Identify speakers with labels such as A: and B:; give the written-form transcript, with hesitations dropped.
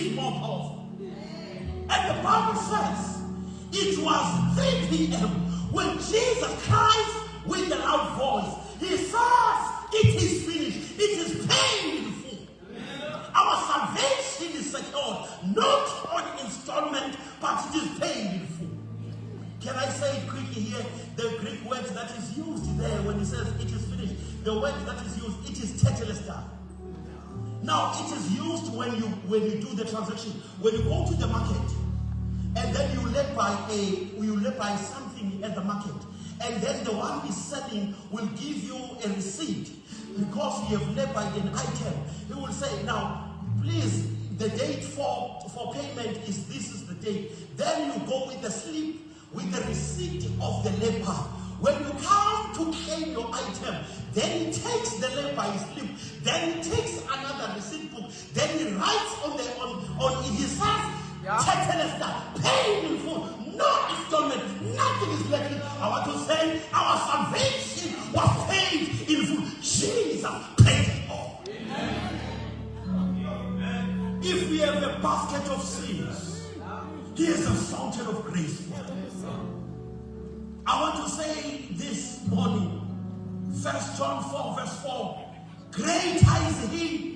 A: is more powerful. And the Bible says it was 3 p.m. when Jesus Christ, with a loud voice, he says, it is finished. It is paid in full. Our salvation is secured, not on installment, but it is paid in full. Can I say it quickly here? The Greek word that is used there when he says it is finished, the word that is used, it is tetelestai. Now it is used when you do the transaction. When you go to the market and then you let buy something at the market, and then the one who is selling will give you a receipt because you have labeled an item. He will say, now, please, the date for payment is this is the date. Then you go with the slip with the receipt of the labor. When you come to claim your item, then he takes the labor slip, then he takes another receipt book, then he writes on his house, tetelestai, paid in full, no installment, nothing is lacking. I want to say our salvation was paid in full. Jesus paid it all. Amen. If we have a basket of sins, he is a fountain of grace for us. I want to say this morning, 1 John 4 verse 4, greater is he